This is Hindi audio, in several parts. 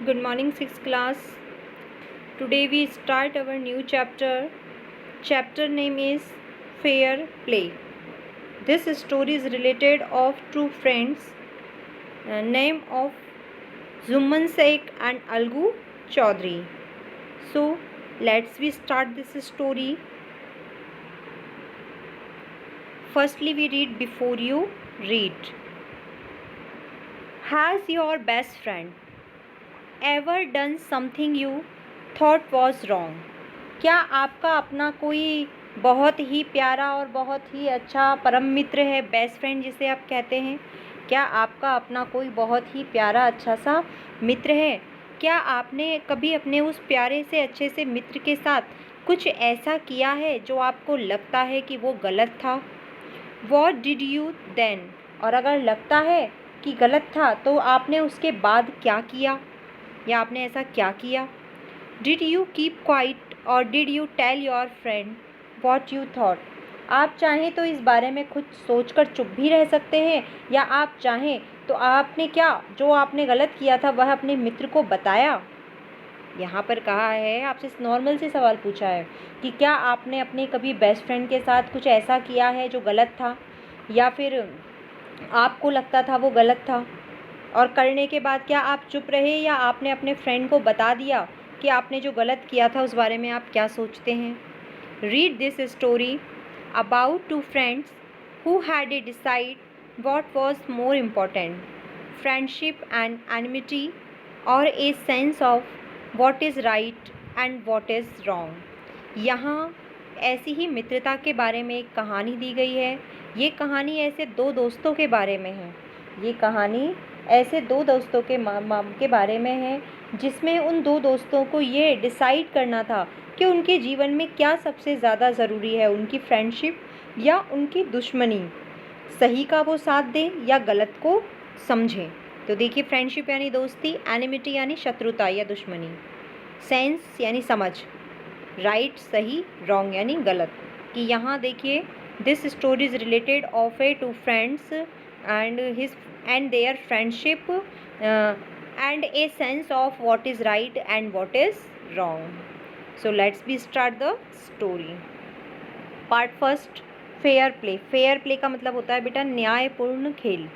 Good morning, 6th class. Today we start our new chapter. Chapter name is Fair Play. This story is related of two friends, name of Zumman Sheikh and Algu Chaudhary. So let's we start this story. Firstly, we read before you read. Has your best friend ever done something you thought was wrong? क्या आपका अपना कोई बहुत ही प्यारा और बहुत ही अच्छा परम मित्र है, बेस्ट फ्रेंड जिसे आप कहते हैं? क्या आपका अपना कोई बहुत ही प्यारा अच्छा सा मित्र है? क्या आपने कभी अपने उस प्यारे से अच्छे से मित्र के साथ कुछ ऐसा किया है जो आपको लगता है कि वो गलत था? What did you then? और अगर लगता है कि गलत था तो आपने उसके बाद क्या किया या आपने ऐसा क्या किया? Did you keep quiet or did you tell your friend what you thought? आप चाहें तो इस बारे में खुद सोचकर चुप भी रह सकते हैं या आप चाहें तो आपने क्या जो आपने गलत किया था वह अपने मित्र को बताया। यहाँ पर कहा है, आपसे नॉर्मल से सवाल पूछा है कि क्या आपने अपने कभी बेस्ट फ्रेंड के साथ कुछ ऐसा किया है जो गलत था या फिर आपको लगता था वो गलत था, और करने के बाद क्या आप चुप रहे या आपने अपने फ्रेंड को बता दिया कि आपने जो गलत किया था उस बारे में आप क्या सोचते हैं? Read this story about two friends who had a decide what was more important, friendship and enmity और a sense of what is right and what is wrong. यहाँ ऐसी ही मित्रता के बारे में एक कहानी दी गई है। ये कहानी ऐसे दो दोस्तों के बारे में है। ये कहानी ऐसे दो दोस्तों के बारे में है जिसमें उन दो दोस्तों को ये डिसाइड करना था कि उनके जीवन में क्या सबसे ज़्यादा ज़रूरी है, उनकी फ्रेंडशिप या उनकी दुश्मनी। सही का वो साथ दें या गलत को समझें। तो देखिए, फ्रेंडशिप यानी दोस्ती, एनिमिटी यानी शत्रुता या दुश्मनी, सेंस यानी समझ, राइट सही, रॉन्ग यानी गलत। कि यहाँ देखिए, this story is related of a two friends and their friendship and a sense of what is right and what is wrong. So let's be start the story. Part first, fair play. Fair play का मतलब होता है बेटा न्यायपूर्ण खेल।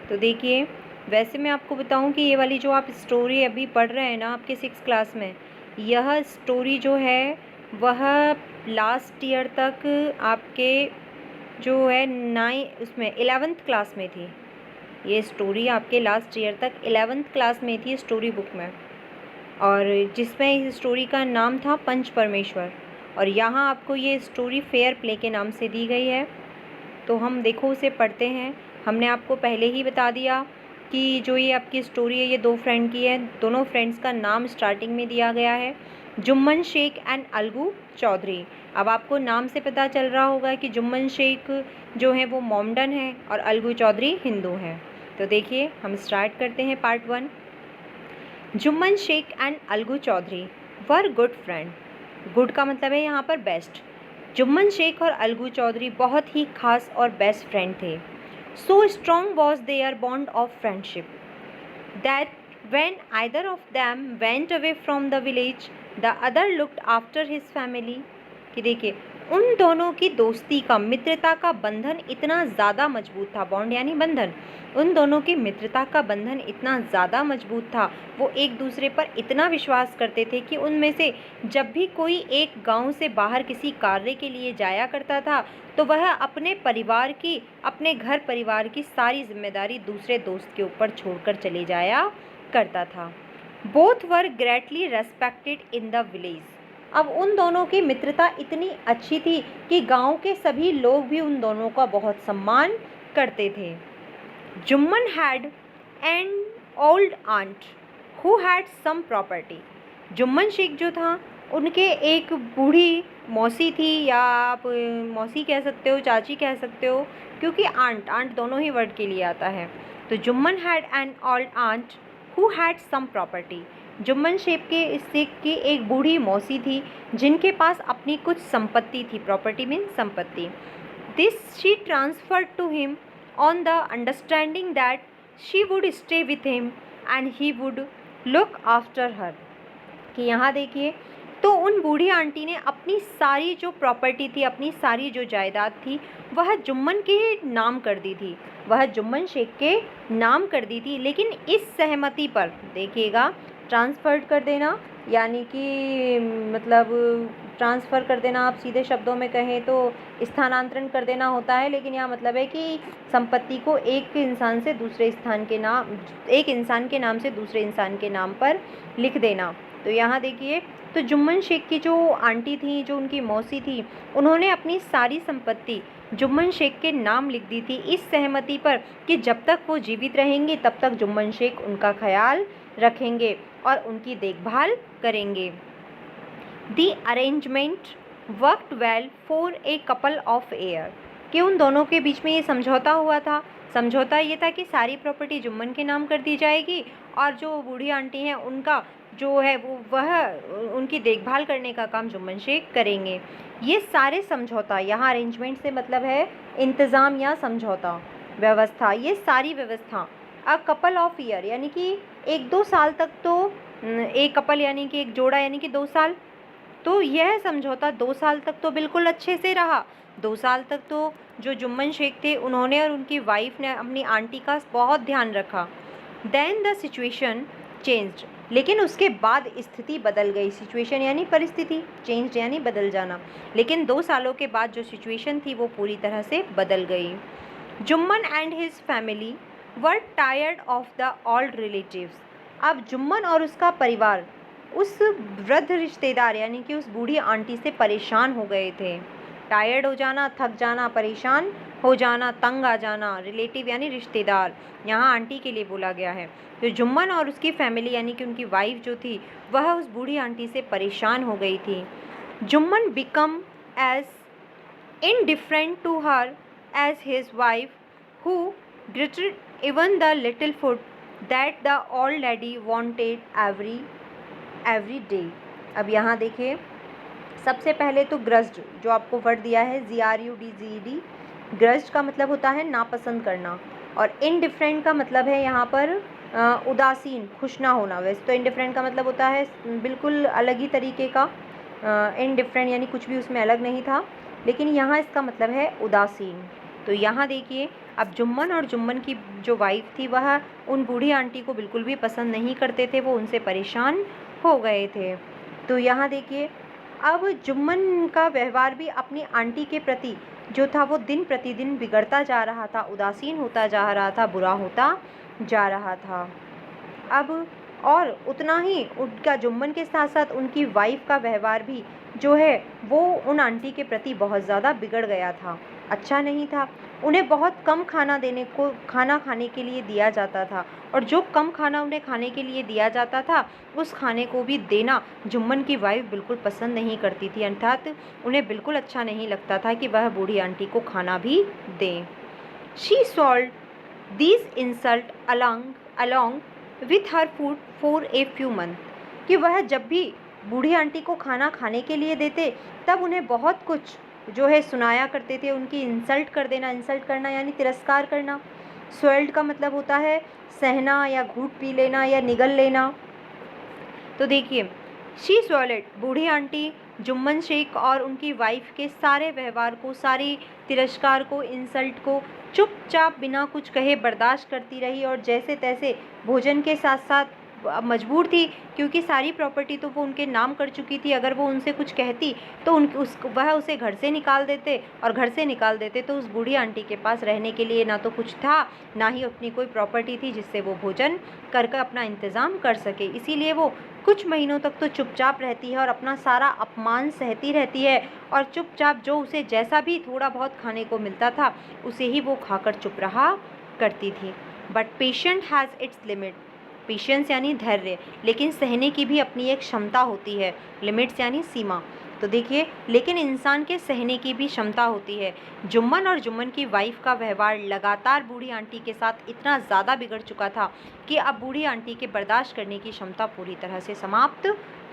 तो देखिए, वैसे मैं आपको बताऊं कि ये वाली जो आप स्टोरी अभी पढ़ रहे हैं ना आपके 6th क्लास में, यह स्टोरी जो है वह लास्ट ईयर तक आपके जो है उसमें 11th क्लास में थी। ये स्टोरी आपके लास्ट ईयर तक 11th क्लास में थी स्टोरी बुक में, और जिसमें इस स्टोरी का नाम था पंच परमेश्वर। और यहाँ आपको ये स्टोरी फेयर प्ले के नाम से दी गई है। तो हम देखो उसे पढ़ते हैं। हमने आपको पहले ही बता दिया कि जो ये आपकी स्टोरी है ये दो फ्रेंड की है। दोनों फ्रेंड्स का नाम स्टार्टिंग में दिया गया है, जुम्मन शेख एंड अलगू चौधरी। अब आपको नाम से पता चल रहा होगा कि जुम्मन शेख जो है वो मोमडन है और अलगू चौधरी हिंदू हैं। तो देखिए, हम स्टार्ट करते हैं part 1। Jumman Sheikh and Algu Chaudhary were good friend. Good का मतलब है यहाँ पर बेस्ट। जुम्मन शेख और अलगू चौधरी बहुत ही खास और बेस्ट फ्रेंड थे। So strong was their bond of friendship that when either of them went away from the village, the other looked after his family। कि देखिए, उन दोनों की दोस्ती का, मित्रता का बंधन इतना ज़्यादा मजबूत था। बॉन्ड यानी बंधन। उन दोनों की मित्रता का बंधन इतना ज़्यादा मजबूत था, वो एक दूसरे पर इतना विश्वास करते थे कि उनमें से जब भी कोई एक गांव से बाहर किसी कार्य के लिए जाया करता था तो वह अपने परिवार की, अपने घर परिवार की सारी जिम्मेदारी दूसरे दोस्त के ऊपर छोड़कर चले जाया करता था। Both were greatly respected in the village. अब उन दोनों की मित्रता इतनी अच्छी थी कि गांव के सभी लोग भी उन दोनों का बहुत सम्मान करते थे। Jumman had an old aunt who had some property. Jumman Sheikh जो था, उनके एक बूढ़ी मौसी थी, या आप मौसी कह सकते हो, चाची कह सकते हो, क्योंकि आंट आंट दोनों ही वर्ड के लिए आता है। तो Jumman had an old aunt who had some property. Jumman Sheikh की एक बूढ़ी मौसी थी जिनके पास अपनी कुछ संपत्ति थी। प्रॉपर्टी मीन संपत्ति। This she transferred to him on the understanding that she would stay with him and he would look after her, कि यहाँ देखिए तो उन बूढ़ी आंटी ने अपनी सारी जो प्रॉपर्टी थी, अपनी सारी जो जायदाद थी, वह जुम्मन के नाम कर दी थी, वह जुम्मन शेख के नाम कर दी थी। लेकिन इस सहमति पर देखिएगा, ट्रांसफ़र कर देना यानी कि मतलब ट्रांसफ़र कर देना, आप सीधे शब्दों में कहें तो स्थानांतरण कर देना होता है, लेकिन यहाँ मतलब है कि संपत्ति को एक इंसान से दूसरे स्थान के नाम, एक इंसान के नाम से दूसरे इंसान के नाम पर लिख देना। तो यहाँ देखिए तो जुम्मन शेख की जो आंटी थी, जो उनकी मौसी थी, उन्होंने अपनी सारी संपत्ति जुम्मन शेख के नाम लिख दी थी, इस सहमति पर कि जब तक वो जीवित रहेंगे तब तक जुम्मन शेख उनका ख्याल रखेंगे और उनकी देखभाल करेंगे। दी arrangement worked well for a couple of year, कि उन दोनों के बीच में ये समझौता हुआ था। समझौता ये था कि सारी प्रॉपर्टी जुम्मन के नाम कर दी जाएगी और जो बूढ़ी आंटी हैं उनका जो है वह उनकी देखभाल करने का काम जुम्मन शेख करेंगे। ये सारे समझौता, यहाँ अरेंजमेंट से मतलब है इंतज़ाम या समझौता, व्यवस्था, ये सारी व्यवस्था अ कपल ऑफ ईयर यानी कि 1-2 साल तक तो एक कपल यानी कि एक जोड़ा यानी कि 2 साल, तो यह समझौता 2 साल तक तो बिल्कुल अच्छे से रहा। 2 साल तक तो जो जुम्मन शेख थे उन्होंने और उनकी वाइफ ने अपनी आंटी का बहुत ध्यान रखा। देन द सिचुएशन चेंज्ड, लेकिन उसके बाद स्थिति बदल गई। सिचुएशन यानी परिस्थिति, चेंज्ड यानी बदल जाना, लेकिन 2 सालों के बाद जो सिचुएशन थी वो पूरी तरह से बदल गई। Jumman and his family were tired of the old relatives, अब जुम्मन और उसका परिवार उस वृद्ध रिश्तेदार यानी कि उस बूढ़ी आंटी से परेशान हो गए थे। टायर्ड हो जाना, थक जाना, परेशान हो जाना, तंग आ जाना, रिलेटिव यानी रिश्तेदार, यहाँ आंटी के लिए बोला गया है। तो जुम्मन और उसकी फैमिली यानी कि उनकी वाइफ जो थी वह उस बूढ़ी आंटी से परेशान हो गई थी। Jumman become as indifferent to her as his wife, who greeted even the little food that the old lady wanted every day। अब यहाँ देखिए सबसे पहले तो ग्रज्ड, जो आपको वर्ड दिया है GRUDGED, ग्रज्ड का मतलब होता है नापसंद करना, और इनडिफरेंट का मतलब है यहाँ पर उदासीन, खुश ना होना। वैसे तो इनडिफरेंट का मतलब होता है बिल्कुल अलग ही तरीके का, इनडिफरेंट यानी कुछ भी उसमें अलग नहीं था, लेकिन यहाँ इसका मतलब है उदासीन। तो यहाँ देखिए अब जुम्मन और जुम्मन की जो वाइफ थी वह उन बूढ़ी आंटी को बिल्कुल भी पसंद नहीं करते थे, वो उनसे परेशान हो गए थे। तो यहाँ देखिए अब जुम्मन का व्यवहार भी अपनी आंटी के प्रति जो था वो दिन प्रतिदिन बिगड़ता जा रहा था, उदासीन होता जा रहा था, बुरा होता जा रहा था। अब और उतना ही उनका जुम्मन के साथ साथ उनकी वाइफ का व्यवहार भी जो है वो उन आंटी के प्रति बहुत ज़्यादा बिगड़ गया था, अच्छा नहीं था। उन्हें बहुत कम खाना खाने के लिए दिया जाता था, और जो कम खाना उन्हें खाने के लिए दिया जाता था उस खाने को भी देना जुम्मन की वाइफ बिल्कुल पसंद नहीं करती थी, अर्थात उन्हें बिल्कुल अच्छा नहीं लगता था कि वह बूढ़ी आंटी को खाना भी दें। She solve these insult along with her food for a few months, कि वह जब भी बूढ़ी आंटी को खाना खाने के लिए देते तब उन्हें बहुत कुछ जो है सुनाया करते थे, उनकी इंसल्ट कर देना, इंसल्ट करना यानी तिरस्कार करना। स्वेल्ड का मतलब होता है सहना या घूट पी लेना या निगल लेना। तो देखिए she स्वॉलेड, Burhi aunty Jumman Sheikh और उनकी वाइफ के सारे व्यवहार को, सारी तिरस्कार को, इंसल्ट को चुपचाप बिना कुछ कहे बर्दाश्त करती रही, और जैसे तैसे भोजन के साथ साथ मजबूर थी, क्योंकि सारी प्रॉपर्टी तो वो उनके नाम कर चुकी थी। अगर वो उनसे कुछ कहती तो वह उसे घर से निकाल देते, और घर से निकाल देते तो उस बूढ़ी आंटी के पास रहने के लिए ना तो कुछ था, ना ही अपनी कोई प्रॉपर्टी थी जिससे वो भोजन कर अपना इंतज़ाम कर सके। इसीलिए वो कुछ महीनों तक तो चुपचाप रहती है और अपना सारा अपमान सहती रहती है, और चुपचाप जो उसे जैसा भी थोड़ा बहुत खाने को मिलता था उसे ही वो खाकर चुप रहा करती थी। But patient has its limit, patience यानी धैर्य, लेकिन सहने की भी अपनी एक क्षमता होती है, लिमिट्स यानी सीमा। तो देखिए लेकिन इंसान के सहने की भी क्षमता होती है। जुम्मन और जुम्मन की वाइफ का व्यवहार लगातार बूढ़ी आंटी के साथ इतना ज़्यादा बिगड़ चुका था कि अब बूढ़ी आंटी के बर्दाश्त करने की क्षमता पूरी तरह से समाप्त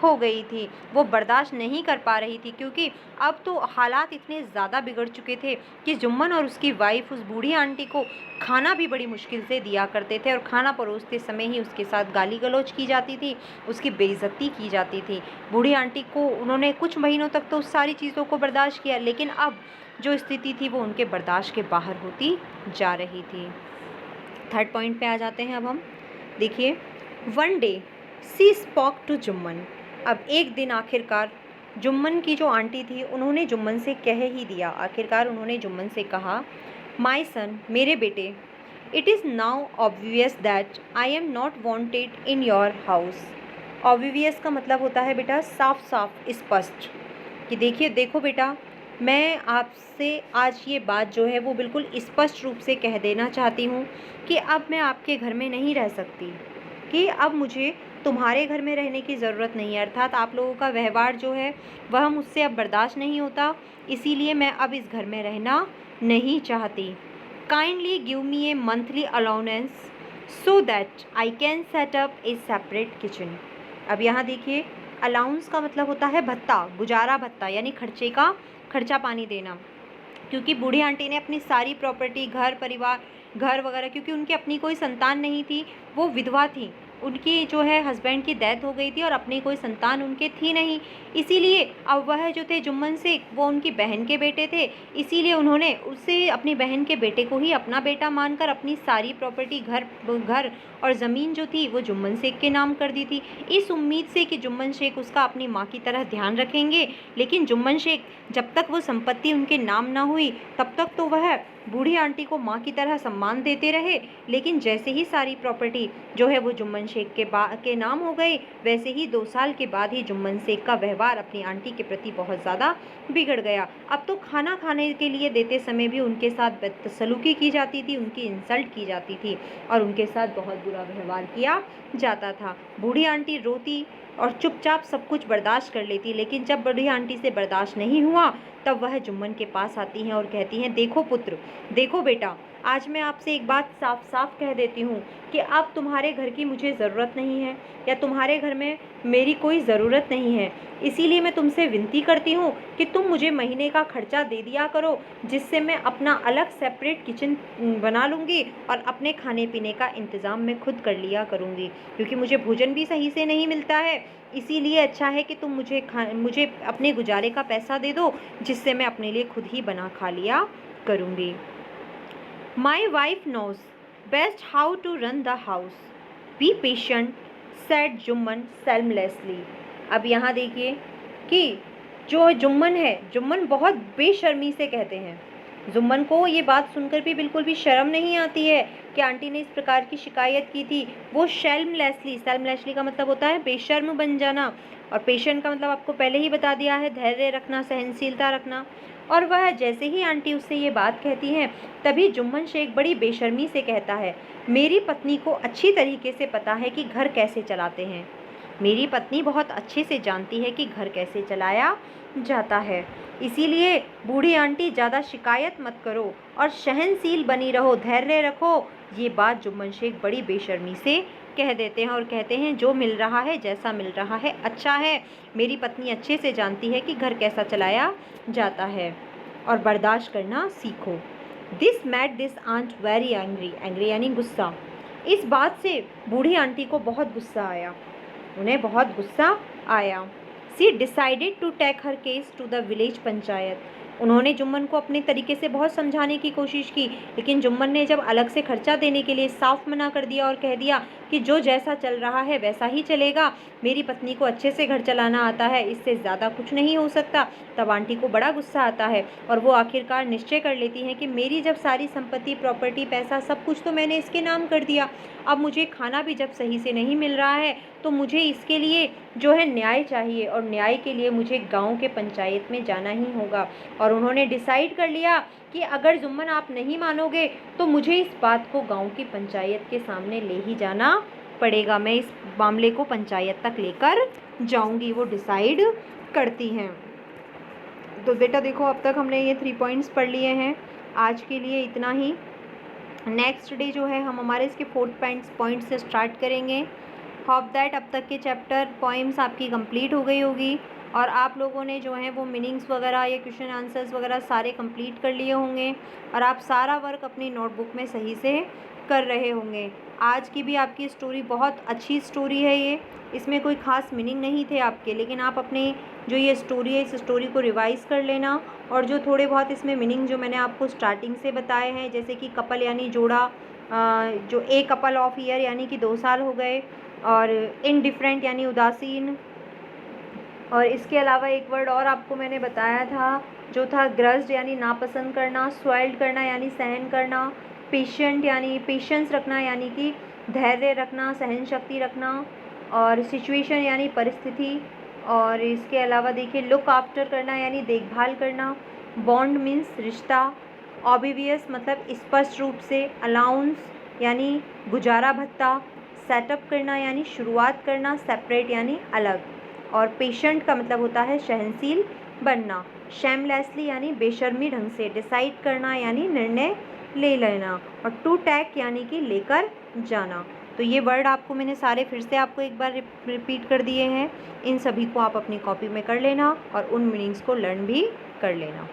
हो गई थी, वो बर्दाश्त नहीं कर पा रही थी, क्योंकि अब तो हालात इतने ज़्यादा बिगड़ चुके थे कि जुम्मन और उसकी वाइफ उस बूढ़ी आंटी को खाना भी बड़ी मुश्किल से दिया करते थे, और खाना परोसते समय ही उसके साथ गाली गलौज की जाती थी, उसकी बेइज्जती की जाती थी। बूढ़ी आंटी को उन्होंने कुछ महीनों तक तो उस सारी चीज़ों को बर्दाश्त किया, लेकिन अब जो स्थिति थी वो उनके बर्दाश्त के बाहर होती जा रही थी। थर्ड पॉइंट पे आ जाते हैं अब हम। देखिए, one day she spoke to Jumman. अब एक दिन आखिरकार जुम्मन की जो आंटी थी उन्होंने जुम्मन से कह ही दिया, आखिरकार उन्होंने जुम्मन से कहा, माई सन, मेरे बेटे, it is now obvious that I am not wanted in your house. Obvious का मतलब होता है बेटा साफ साफ, स्पष्ट, कि देखिए देखो बेटा, मैं आपसे आज ये बात जो है वो बिल्कुल स्पष्ट रूप से कह देना चाहती हूँ कि अब मैं आपके घर में नहीं रह सकती, कि अब मुझे तुम्हारे घर में रहने की ज़रूरत नहीं है, अर्थात आप लोगों का व्यवहार जो है वह मुझसे अब बर्दाश्त नहीं होता, इसीलिए मैं अब इस घर में रहना नहीं चाहती। Kindly give me A monthly allowance so that I can set up A separate kitchen. अब यहाँ देखिए, अलाउंस का मतलब होता है भत्ता, गुजारा भत्ता, यानी खर्चा पानी देना, क्योंकि बूढ़ी आंटी ने अपनी सारी प्रॉपर्टी, घर परिवार, घर वगैरह, क्योंकि उनकी अपनी कोई संतान नहीं थी, वो विधवा थी, उनकी जो है हस्बैंड की डेथ हो गई थी और अपनी कोई संतान उनके थी नहीं, इसीलिए अब वह जो थे जुम्मन शेख वो उनकी बहन के बेटे थे, इसीलिए उन्होंने उससे अपनी बहन के बेटे को ही अपना बेटा मानकर अपनी सारी प्रॉपर्टी, घर और ज़मीन जो थी वो जुम्मन शेख के नाम कर दी थी, इस उम्मीद से कि जुम्मन शेख उसका अपनी माँ की तरह ध्यान रखेंगे। लेकिन जुम्मन शेख, जब तक वो संपत्ति उनके नाम ना हुई तब तक तो वह बूढ़ी आंटी को माँ की तरह सम्मान देते रहे, लेकिन जैसे ही सारी प्रॉपर्टी जो है वो जुम्मन शेख के नाम हो गई, वैसे ही 2 साल के बाद ही जुम्मन शेख का व्यवहार अपनी आंटी के प्रति बहुत ज़्यादा बिगड़ गया। अब तो खाना खाने के लिए देते समय भी उनके साथ बदसलूकी की जाती थी, उनकी इंसल्ट की जाती थी और उनके साथ बहुत बुरा व्यवहार किया जाता था। बूढ़ी आंटी रोती और चुपचाप सब कुछ बर्दाश्त कर लेती, लेकिन जब बूढ़ी आंटी से बर्दाश्त नहीं हुआ तब वह जुम्मन के पास आती हैं और कहती हैं, देखो पुत्र, देखो बेटा, आज मैं आपसे एक बात साफ साफ कह देती हूँ कि अब तुम्हारे घर की मुझे ज़रूरत नहीं है, या तुम्हारे घर में मेरी कोई ज़रूरत नहीं है, इसीलिए मैं तुमसे विनती करती हूँ कि तुम मुझे महीने का खर्चा दे दिया करो, जिससे मैं अपना अलग सेपरेट किचन बना लूँगी और अपने खाने पीने का इंतज़ाम मैं खुद कर लिया करूँगी, क्योंकि मुझे भोजन भी सही से नहीं मिलता है, इसीलिए अच्छा है कि तुम मुझे अपने गुजारे का पैसा दे दो, जिससे मैं अपने लिए खुद ही बना खा लिया करूँगी। My wife knows best how to run the house, be patient, said Jumman shamelessly. अब यहाँ देखिए कि जो जुम्मन है, जुम्मन बहुत बेशर्मी से कहते हैं, जुम्मन को ये बात सुनकर भी बिल्कुल भी शर्म नहीं आती है कि आंटी ने इस प्रकार की शिकायत की थी। वो सेल्मलेसली का मतलब होता है बेशर्म बन जाना, और पेशेंट का मतलब आपको पहले ही बता दिया है, धैर्य रखना, सहनशीलता रखना। और वह जैसे ही आंटी उससे ये बात कहती हैं तभी जुम्मन शेख बड़ी बेशर्मी से कहता है, मेरी पत्नी को अच्छी तरीके से पता है कि घर कैसे चलाते हैं, मेरी पत्नी बहुत अच्छे से जानती है कि घर कैसे चलाया जाता है, इसीलिए बूढ़ी आंटी ज़्यादा शिकायत मत करो और सहनशील बनी रहो, धैर्य रखो। ये बात जुम्मन शेख बड़ी बेशर्मी से कह देते हैं और कहते हैं, जो मिल रहा है, जैसा मिल रहा है अच्छा है, मेरी पत्नी अच्छे से जानती है कि घर कैसा चलाया जाता है और बर्दाश्त करना सीखो। This made this aunt very angry यानी गुस्सा। इस बात से बूढ़ी आंटी को बहुत गुस्सा आया, उन्हें बहुत गुस्सा आया। She decided to take her case to the village panchayat. उन्होंने जुम्मन को अपने तरीके से बहुत समझाने की कोशिश की, लेकिन जुम्मन ने जब अलग से खर्चा देने के लिए साफ मना कर दिया और कह दिया कि जो जैसा चल रहा है वैसा ही चलेगा, मेरी पत्नी को अच्छे से घर चलाना आता है, इससे ज़्यादा कुछ नहीं हो सकता, तब आंटी को बड़ा गुस्सा आता है और वो आखिरकार निश्चय कर लेती हैं कि मेरी जब सारी संपत्ति, प्रॉपर्टी, पैसा सब कुछ तो मैंने इसके नाम कर दिया, अब मुझे खाना भी जब सही से नहीं मिल रहा है तो मुझे इसके लिए जो है न्याय चाहिए, और न्याय के लिए मुझे गांव के पंचायत में जाना ही होगा। और उन्होंने डिसाइड कर लिया कि अगर जुम्मन आप नहीं मानोगे तो मुझे इस बात को गांव की पंचायत के सामने ले ही जाना पड़ेगा, मैं इस मामले को पंचायत तक लेकर जाऊंगी, वो डिसाइड करती हैं। तो बेटा देखो, अब तक हमने ये 3 पॉइंट्स पढ़ लिए हैं, आज के लिए इतना ही। नेक्स्ट डे जो है हम हमारे इसके 4th पॉइंट से स्टार्ट करेंगे। होप दैट अब तक के चैप्टर पोइम्स आपकी कंप्लीट हो गई होगी और आप लोगों ने जो है वो मीनिंग्स वगैरह या क्वेश्चन आंसर्स वगैरह सारे कंप्लीट कर लिए होंगे और आप सारा वर्क अपनी नोटबुक में सही से कर रहे होंगे। आज की भी आपकी स्टोरी बहुत अच्छी स्टोरी है ये, इसमें कोई ख़ास मीनिंग नहीं थे आपके, लेकिन आप अपने जो ये स्टोरी है इस स्टोरी को रिवाइज़ कर लेना और जो थोड़े बहुत इसमें मीनिंग जो मैंने आपको स्टार्टिंग से बताए हैं, जैसे कि कपल यानी जोड़ा, जो ए कपल ऑफ ईयर यानी कि 2 साल हो गए, और इनडिफरेंट यानी उदासीन, और इसके अलावा एक वर्ड और आपको मैंने बताया था जो था ग्रज्ड यानी नापसंद करना, स्वेल्ड करना यानी सहन करना, पेशेंट यानी पेशेंस रखना यानी कि धैर्य रखना, सहन शक्ति रखना, और सिचुएशन यानी परिस्थिति, और इसके अलावा देखिए लुक आफ्टर करना यानी देखभाल करना, बॉन्ड मीन्स रिश्ता, ऑबिवियस मतलब स्पष्ट रूप से, अलाउंस यानी गुजारा भत्ता, सेटअप करना यानी शुरुआत करना, सेपरेट यानी अलग, और पेशेंट का मतलब होता है सहनशील बनना, शेमलेसली यानी बेशर्मी ढंग से, डिसाइड करना यानी निर्णय ले लेना, और टू टैक यानी कि लेकर जाना। तो ये वर्ड आपको मैंने सारे फिर से आपको एक बार रिपीट कर दिए हैं। इन सभी को आप अपनी कॉपी में कर लेना और उन मीनिंग्स को लर्न भी कर लेना।